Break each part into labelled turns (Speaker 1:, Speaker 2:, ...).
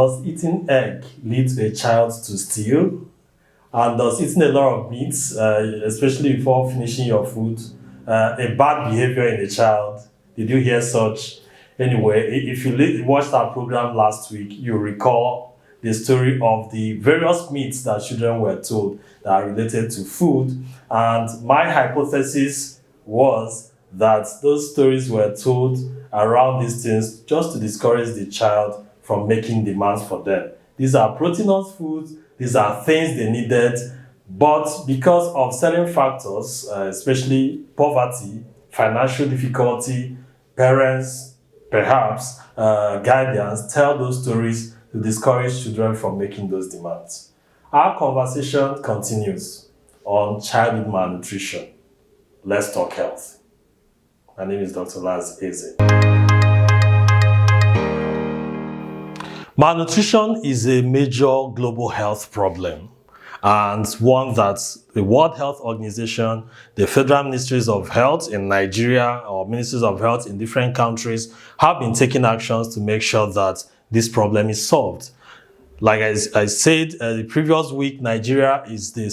Speaker 1: Does eating egg lead a child to steal? And does eating a lot of meats, especially before finishing your food, a bad behavior in a child? Did you hear such? Anyway, if you watched our program last week, you recall the story of the various myths that children were told that are related to food. And my hypothesis was that those stories were told around these things just to discourage the child from making demands for them. These are proteinous foods, these are things they needed, but because of certain factors, especially poverty, financial difficulty, parents, perhaps guardians, tell those stories to discourage children from making those demands. Our conversation continues on childhood malnutrition. Let's talk health. My name is Dr. Laz and Mr. Malnutrition is a major global health problem, and one that the World Health Organization, the Federal Ministries of Health in Nigeria, or Ministries of Health in different countries have been taking actions to make sure that this problem is solved. Like I said the previous week, Nigeria is the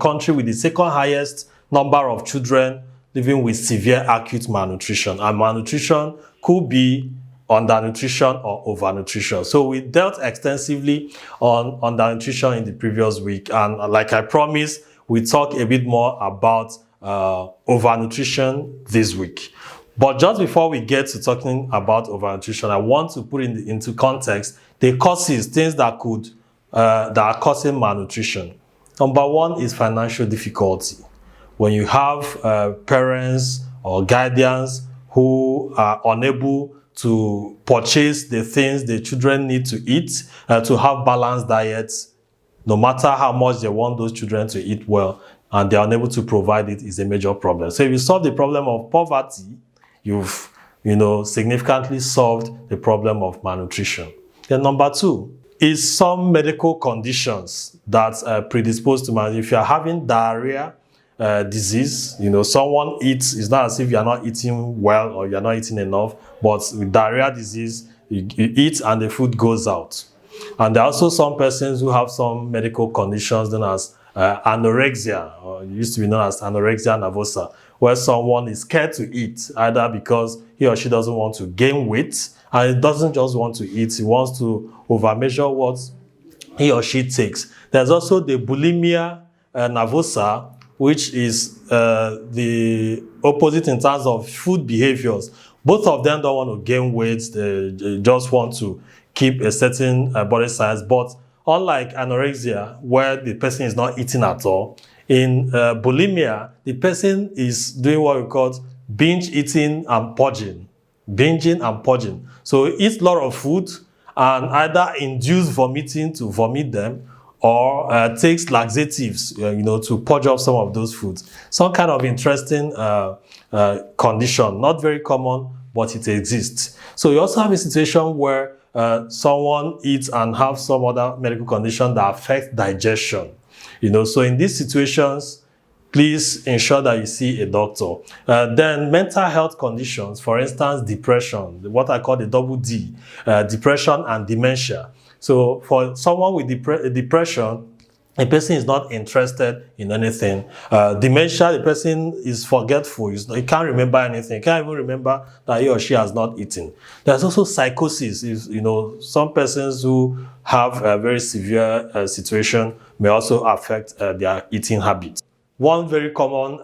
Speaker 1: country with the second highest number of children living with severe acute malnutrition. And malnutrition could be undernutrition or overnutrition. So we dealt extensively on undernutrition in the previous week. And like I promised, we talk a bit more about overnutrition this week. But just before we get to talking about overnutrition, I want to put into context the causes, things that are causing malnutrition. Number one is financial difficulty. When you have parents or guardians who are unable to purchase the things the children need to eat, to have balanced diets, no matter how much they want those children to eat well, and they are unable to provide it, is a major problem. So if you solve the problem of poverty, you've significantly solved the problem of malnutrition. Then number two is some medical conditions that predispose to malnutrition. If you are having diarrhea disease, someone eats, it's not as if you're not eating well or you're not eating enough, but with diarrhea disease, you eat and the food goes out. And there are also some persons who have some medical conditions known as anorexia, or it used to be known as anorexia nervosa, where someone is scared to eat, either because he or she doesn't want to gain weight, and he doesn't just want to eat, he wants to overmeasure what he or she takes. There's also the bulimia nervosa, which is the opposite in terms of food behaviors. Both of them don't want to gain weight, they just want to keep a certain body size. But unlike anorexia, where the person is not eating at all, in bulimia, the person is doing what we call binge eating and purging. Binging and purging. So he eats a lot of food and either induce vomiting to vomit them, or takes laxatives, to purge off some of those foods. Some kind of interesting condition, not very common, but it exists. So you also have a situation where someone eats and have some other medical condition that affects digestion. So in these situations, please ensure that you see a doctor. Then mental health conditions, for instance, depression, what I call the double D, depression and dementia. So for someone with depression, a person is not interested in anything. Dementia, the person is forgetful. He can't remember anything. He can't even remember that he or she has not eaten. There's also psychosis. Some persons who have a very severe situation may also affect their eating habits. One very common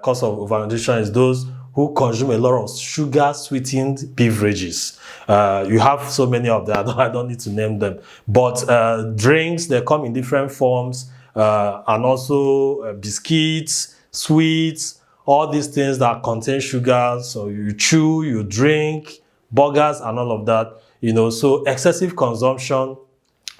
Speaker 1: cause of overnutrition is those who consume a lot of sugar-sweetened beverages. You have so many of them, I don't need to name them. But drinks, they come in different forms, and also biscuits, sweets, all these things that contain sugar. So you chew, you drink, burgers, and all of that. So excessive consumption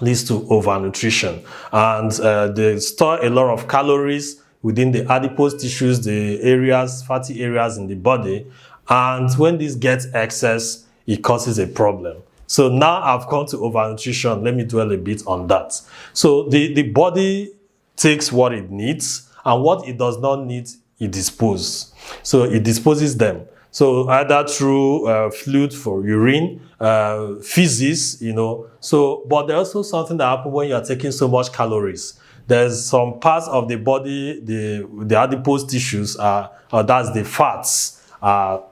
Speaker 1: leads to overnutrition. And they store a lot of calories within the adipose tissues, the areas, fatty areas in the body. And when this gets excess, it causes a problem. So now I've come to overnutrition. Let me dwell a bit on that. So the body takes what it needs, and what it does not need, it disposes. So it disposes them. So either through fluid for urine, feces, So, but there's also something that happens when you are taking so much calories. There's some parts of the body, the adipose tissues or that's the fats, are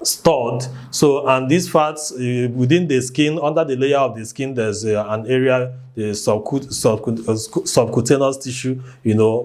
Speaker 1: stored. So, and these fats within the skin, under the layer of the skin, there's an area, the subcutaneous tissue,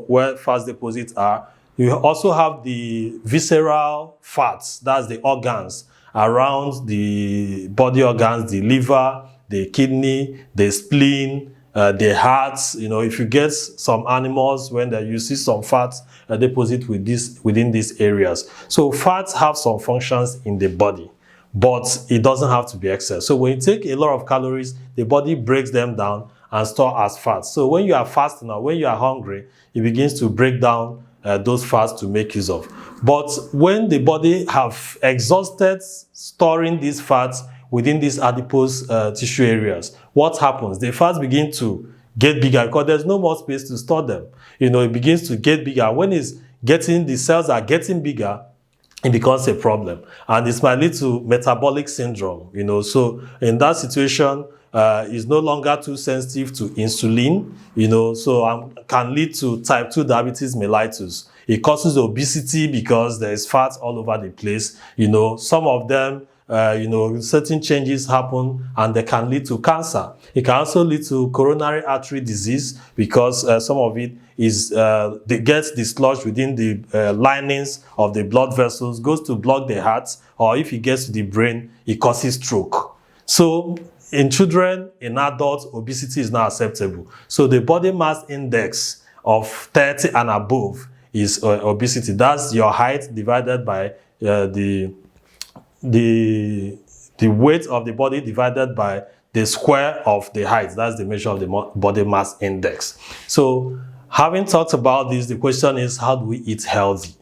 Speaker 1: where fats deposits are. You also have the visceral fats, that's the organs around the body organs, the liver, the kidney, the spleen, the heart. If you get some animals, when you see some fats deposit within these areas. So fats have some functions in the body, but it doesn't have to be excess. So when you take a lot of calories, the body breaks them down and store as fats. So when you are fasting or when you are hungry, it begins to break down those fats to make use of. But when the body have exhausted storing these fats within these adipose tissue areas, what happens? The fats begin to get bigger because there's no more space to store them. It begins to get bigger. When the cells are getting bigger, it becomes a problem, and this might lead to metabolic syndrome. So in that situation, is no longer too sensitive to insulin. So can lead to type 2 diabetes mellitus. It causes obesity because there is fat all over the place. Some of them, certain changes happen and they can lead to cancer. It can also lead to coronary artery disease because some of it they get dislodged within the linings of the blood vessels, goes to block the heart, or if it gets to the brain, it causes stroke. So in children, in adults, obesity is not acceptable. So the body mass index of 30 and above is obesity. That's your height divided by the weight of the body divided by the square of the height. That's the measure of the body mass index. So having talked about this, the question is, how do we eat healthy?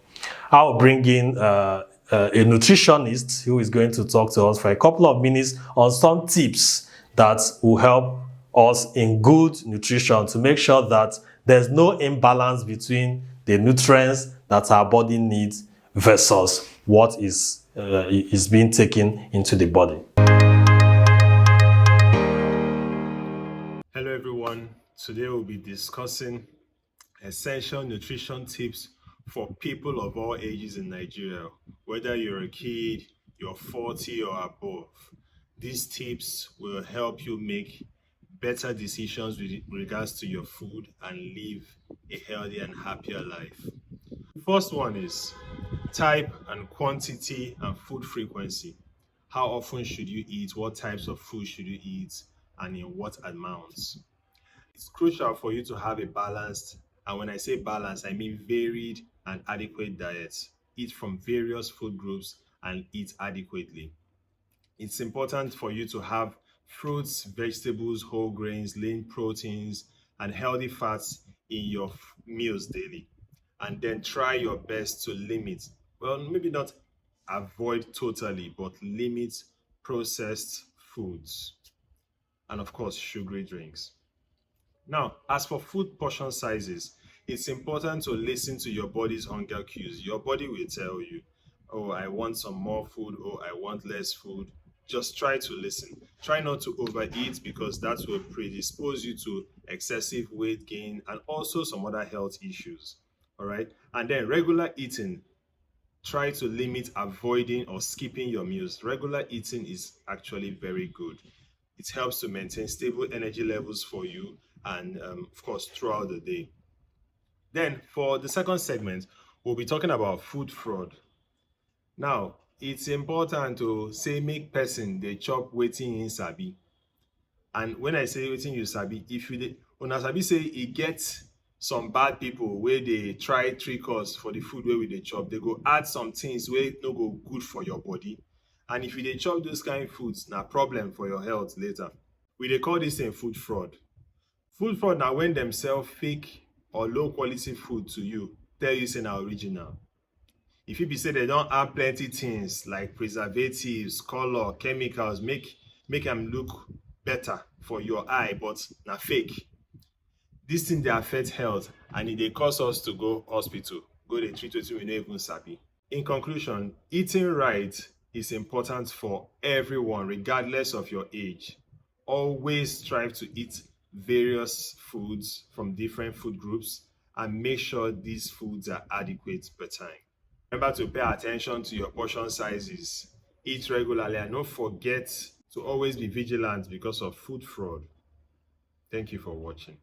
Speaker 1: I'll bring in a nutritionist who is going to talk to us for a couple of minutes on some tips that will help us in good nutrition to make sure that there's no imbalance between the nutrients that our body needs versus what is being taken into the body.
Speaker 2: Hello everyone, today we'll be discussing essential nutrition tips for people of all ages in Nigeria, whether you're a kid, you're 40 or above. These tips will help you make better decisions with regards to your food and live a healthy and happier life. First one is type and quantity and food frequency. How often should you eat? What types of food should you eat? And in what amounts? It's crucial for you to have a balanced, and when I say balanced, I mean varied and adequate diets. Eat from various food groups and eat adequately. It's important for you to have fruits, vegetables, whole grains, lean proteins, and healthy fats in your meals daily. And then try your best to limit, well, maybe not avoid totally, but limit processed foods. And of course, sugary drinks. Now, as for food portion sizes, it's important to listen to your body's hunger cues. Your body will tell you, oh, I want some more food, oh, I want less food. Just try to listen. Try not to overeat because that will predispose you to excessive weight gain and also some other health issues. All right. And then regular eating. Try to limit avoiding or skipping your meals. Regular eating is actually very good. It helps to maintain stable energy levels for you and, of course, throughout the day. Then for the second segment, we'll be talking about food fraud. Now, it's important to say make person dey chop wetin im sabi. And when I say wetin you sabi, if you dey una sabi say e get some bad people wey dey try trick us for the food wey we dey chop, they go add some things wey no go good for your body. And if you dey chop those kind foods, na problem for your health later. We dey call this thing food fraud. Food fraud na when dem sell fake or low quality food to you, tell you say na original. E fit be say dem don add plenty things like preservatives, color, chemicals, make am look better for your eye, but na fake. This thing dey affect health and e dey cause us to go hospital, go dey treat wetin we no even sabi. In conclusion, eating right is important for everyone, regardless of your age. Always strive to eat various foods from different food groups and make sure these foods are adequate per time. Remember to pay attention to your portion sizes. Eat regularly and don't forget to always be vigilant because of food fraud. Thank you for watching.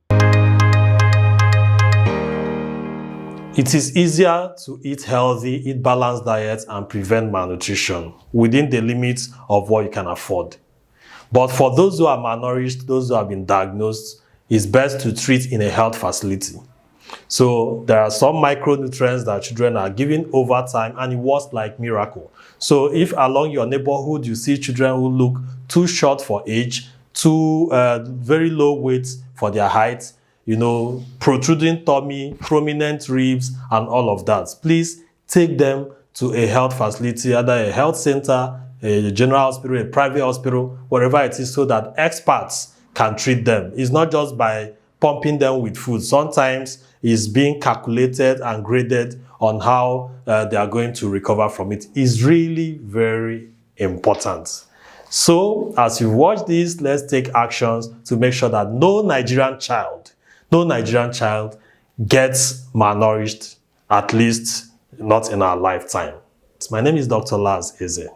Speaker 1: It is easier to eat healthy, eat balanced diets, and prevent malnutrition within the limits of what you can afford. But for those who are malnourished, those who have been diagnosed, it's best to treat in a health facility. So there are some micronutrients that children are given over time, and it works like miracle. So if along your neighborhood you see children who look too short for age, too very low weight for their height, protruding tummy, prominent ribs, and all of that, please take them to a health facility, either a health center, a general hospital, a private hospital, wherever it is, so that experts can treat them. It's not just by pumping them with food. Sometimes it's being calculated and graded on how they are going to recover from it. It's really very important. So as you watch this, let's take actions to make sure that no Nigerian child gets malnourished, at least not in our lifetime. My name is Dr. Laz Eze.